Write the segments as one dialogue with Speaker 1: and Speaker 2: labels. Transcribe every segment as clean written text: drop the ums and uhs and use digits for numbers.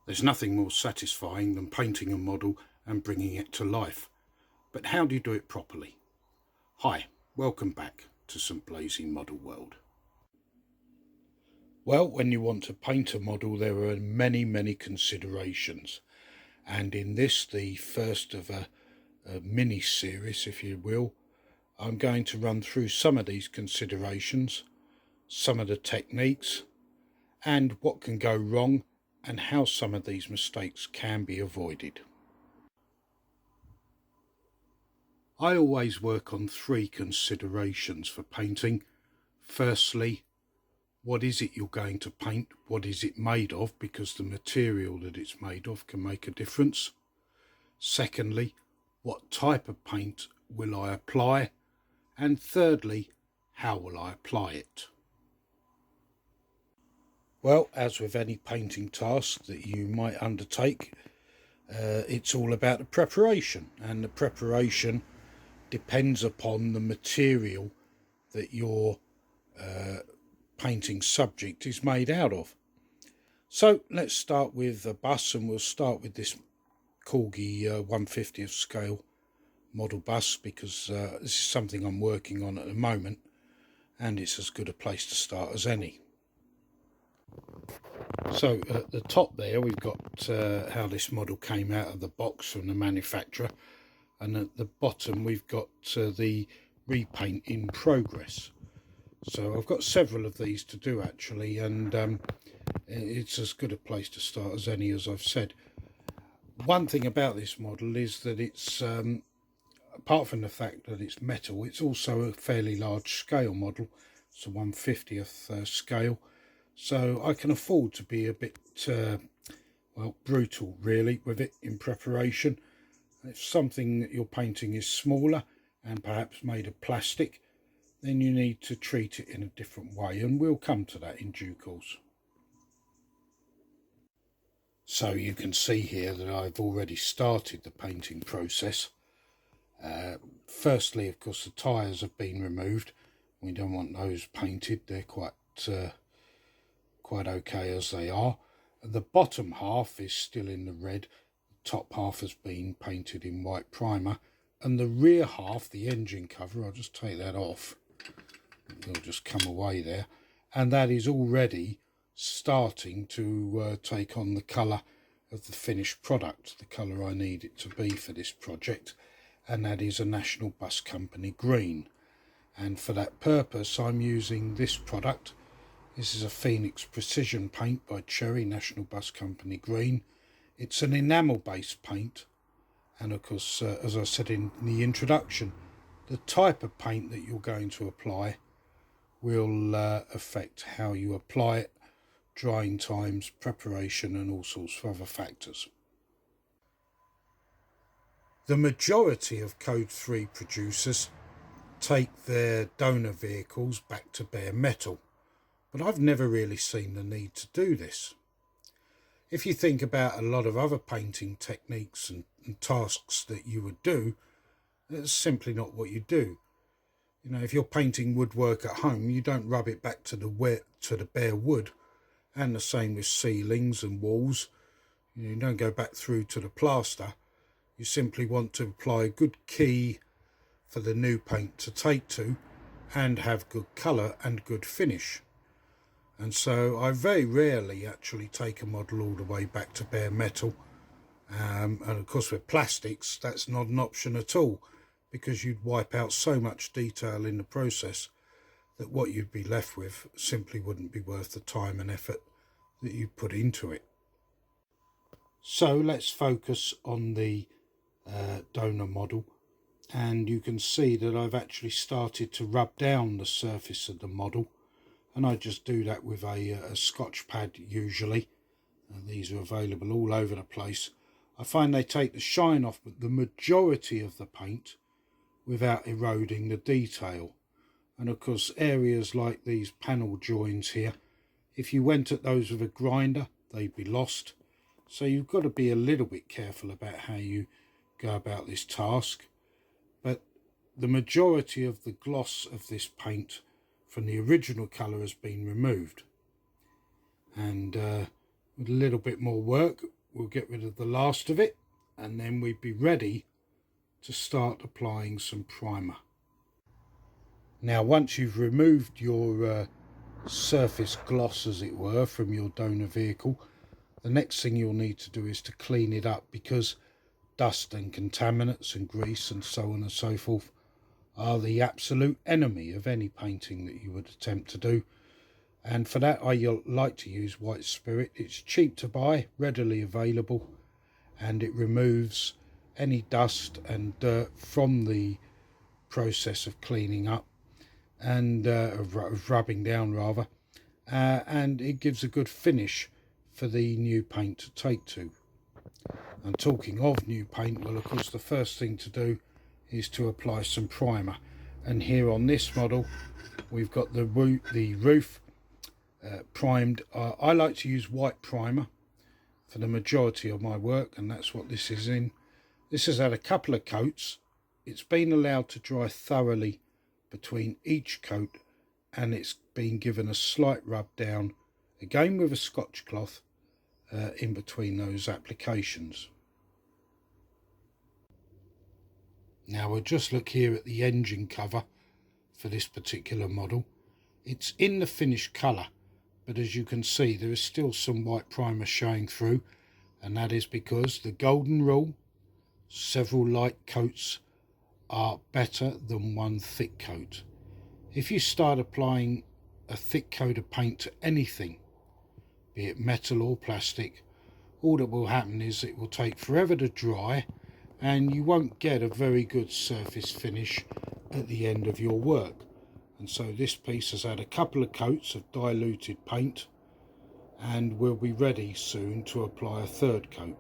Speaker 1: There's nothing more satisfying than painting a model and bringing it to life. But how do you do it properly? Hi, welcome back to St Blazey Model World. Well, when you want to paint a model, there are many considerations. And in this, the first of a mini series, if you will, I'm going to run through some of these considerations, some of the techniques, and what can go wrong, and how some of these mistakes can be avoided. I always work on three considerations for painting. Firstly, what is it you're going to paint? What is it made of? Because the material that it's made of can make a difference. Secondly, what type of paint will I apply? And thirdly, how will I apply it? Well, as with any painting task that you might undertake, it's all about the preparation, and the preparation depends upon the material that your painting subject is made out of. So let's start with a bus, and we'll start with this Corgi 1/50th scale model bus, because this is something I'm working on at the moment, and it's as good a place to start as any. So at the top there we've got how this model came out of the box from the manufacturer, and at the bottom we've got the repaint in progress. So I've got several of these to do actually, and it's as good a place to start as any, as I've said. One thing about this model is that it's apart from the fact that it's metal, it's also a fairly large scale model. It's a 1/50th scale. So I can afford to be a bit, well, brutal really with it in preparation. If something that you're painting is smaller and perhaps made of plastic, then you need to treat it in a different way, and we'll come to that in due course. So you can see here that I've already started the painting process. Firstly, of course, the tyres have been removed. We don't want those painted. They're quite okay as they are. The bottom half is still in the red. The top half has been painted in white primer, and the rear half, the engine cover, I'll just take that off. It'll just come away there, and that is already starting to take on the colour of the finished product, the colour I need it to be for this project, and that is a National Bus Company green. And for that purpose I'm using this product. This is a Phoenix Precision paint by Cherry, National Bus Company green. It's an enamel based paint, and of course as I said in the introduction, the type of paint that you're going to apply will affect how you apply it, drying times, preparation, and all sorts of other factors. The majority of Code 3 producers take their donor vehicles back to bare metal, but I've never really seen the need to do this. If you think about a lot of other painting techniques and tasks that you would do, that's simply not what you do. You know, if you're painting woodwork at home, you don't rub it back to the bare wood, and the same with ceilings and walls. You don't go back through to the plaster. You simply want to apply a good key for the new paint to take to, and have good colour and good finish. And so I very rarely actually take a model all the way back to bare metal, and of course with plastics that's not an option at all, because you'd wipe out so much detail in the process that what you'd be left with simply wouldn't be worth the time and effort that you put into it. So let's focus on the donor model, and you can see that I've actually started to rub down the surface of the model, and I just do that with a Scotch pad usually. These are available all over the place. I find they take the shine off the majority of the paint without eroding the detail. And of course areas like these panel joins here, if you went at those with a grinder, they'd be lost. So you've got to be a little bit careful about how you go about this task. But the majority of the gloss of this paint from the original colour has been removed, and with a little bit more work we'll get rid of the last of it, and then we'd be ready to start applying some primer. Now once you've removed your surface gloss, as it were, from your donor vehicle, the next thing you'll need to do is to clean it up, because dust and contaminants and grease and so on and so forth are the absolute enemy of any painting that you would attempt to do. And for that I like to use white spirit. It's cheap to buy, readily available, and it removes any dust and dirt from the process of cleaning up and of rubbing down rather, and it gives a good finish for the new paint to take to. And talking of new paint, well, of course the first thing to do is to apply some primer, and here on this model we've got the roof primed. I like to use white primer for the majority of my work, and that's what this is in. This has had a couple of coats. It's been allowed to dry thoroughly between each coat, and it's been given a slight rub down, again with a Scotch cloth, in between those applications. Now we'll just look here at the engine cover for this particular model. It's in the finished colour, but as you can see there is still some white primer showing through, and that is because the golden rule, several light coats are better than one thick coat. If you start applying a thick coat of paint to anything, be it metal or plastic, all that will happen is it will take forever to dry, and you won't get a very good surface finish at the end of your work. And so this piece has had a couple of coats of diluted paint, and will be ready soon to apply a third coat.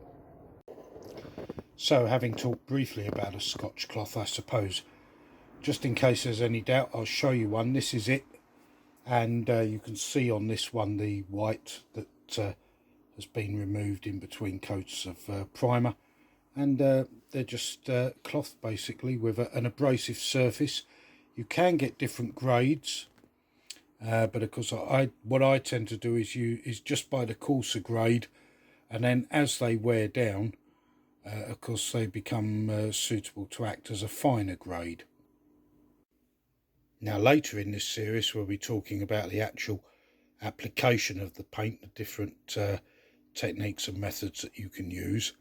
Speaker 1: So having talked briefly about a Scotch cloth, I suppose, just in case there's any doubt, I'll show you one. This is it, and you can see on this one the white that has been removed in between coats of primer, and they're just cloth basically with an abrasive surface. You can get different grades, but of course what I tend to do is just buy the coarser grade, and then as they wear down, of course they become suitable to act as a finer grade. Now later in this series we'll be talking about the actual application of the paint, the different techniques and methods that you can use.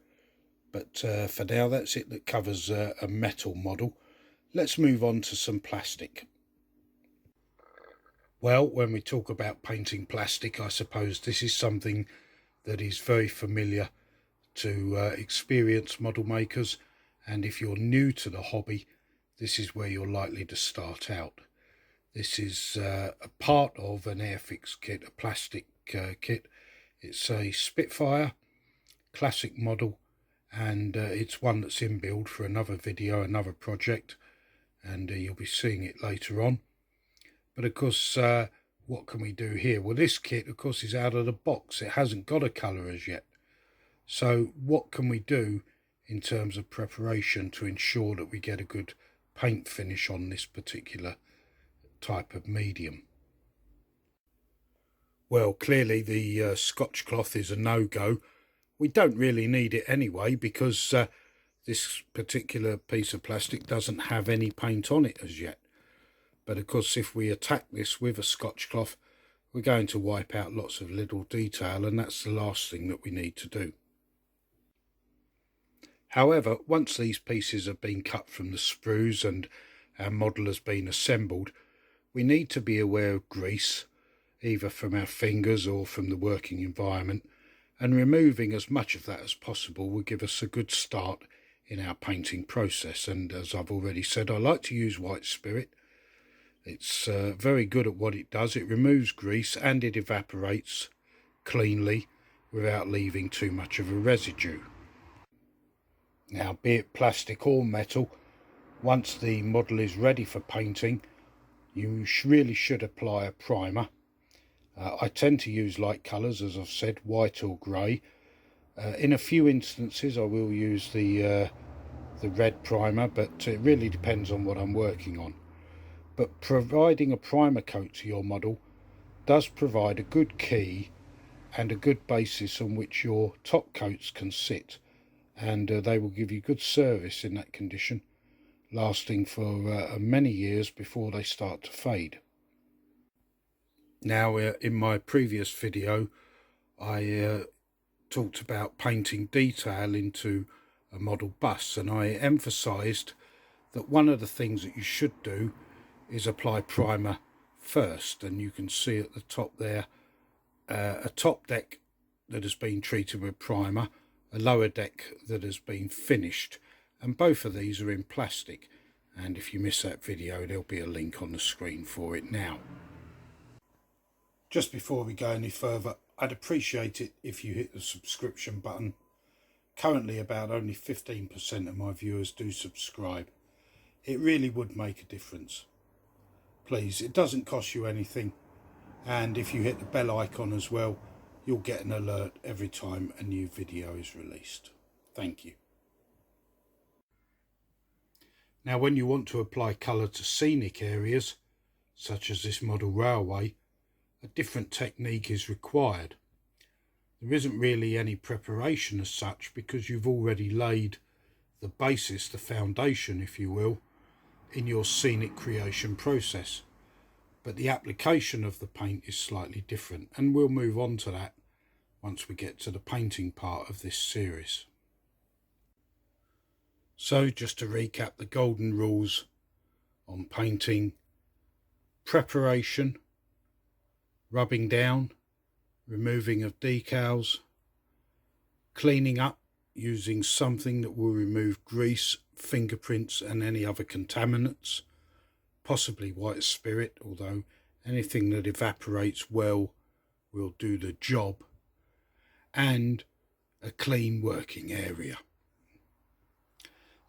Speaker 1: But for now that's it that covers a metal model. Let's move on to some plastic. Well, when we talk about painting plastic, I suppose this is something that is very familiar to experienced model makers, and if you're new to the hobby, this is where you're likely to start out. This is a part of an Airfix kit, a plastic kit. It's a Spitfire classic model, and it's one that's in build for another video, another project, and you'll be seeing it later on. But of course, what can we do here? Well, this kit of course is out of the box. It hasn't got a colour as yet. So what can we do in terms of preparation to ensure that we get a good paint finish on this particular type of medium? Well, clearly the Scotch cloth is a no-go. We don't really need it anyway, because this particular piece of plastic doesn't have any paint on it as yet. But of course, if we attack this with a Scotch cloth, we're going to wipe out lots of little detail, and that's the last thing that we need to do. However, once these pieces have been cut from the sprues and our model has been assembled, we need to be aware of grease, either from our fingers or from the working environment, and removing as much of that as possible will give us a good start in our painting process. And as I've already said, I like to use white spirit. It's very good at what it does. It removes grease and it evaporates cleanly without leaving too much of a residue. Now, be it plastic or metal, once the model is ready for painting, you really should apply a primer. I tend to use light colours, as I've said, white or grey. In a few instances I will use the red primer, but it really depends on what I'm working on. But providing a primer coat to your model does provide a good key and a good basis on which your top coats can sit, and they will give you good service in that condition, lasting for many years before they start to fade. Now, in my previous video I talked about painting detail into a model bus, and I emphasised that one of the things that you should do is apply primer first, and you can see at the top there a top deck that has been treated with primer, a lower deck that has been finished, and both of these are in plastic, and if you missed that video there'll be a link on the screen for it now. Just before we go any further, I'd appreciate it if you hit the subscription button. Currently about only 15% of my viewers do subscribe. It really would make a difference. Please, it doesn't cost you anything, and if you hit the bell icon as well, you'll get an alert every time a new video is released. Thank you. Now, when you want to apply colour to scenic areas, such as this model railway, a different technique is required. There isn't really any preparation as such, because you've already laid the basis, the foundation if you will, in your scenic creation process. But the application of the paint is slightly different, and we'll move on to that once we get to the painting part of this series. So just to recap the golden rules on painting: preparation, rubbing down, removing of decals, cleaning up using something that will remove grease, fingerprints and any other contaminants, possibly white spirit, although anything that evaporates well will do the job, and a clean working area.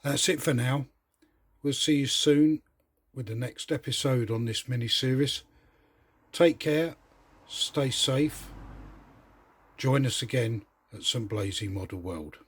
Speaker 1: That's it for now. We'll see you soon with the next episode on this mini-series. Take care, stay safe. Join us again at St Blazey Model World.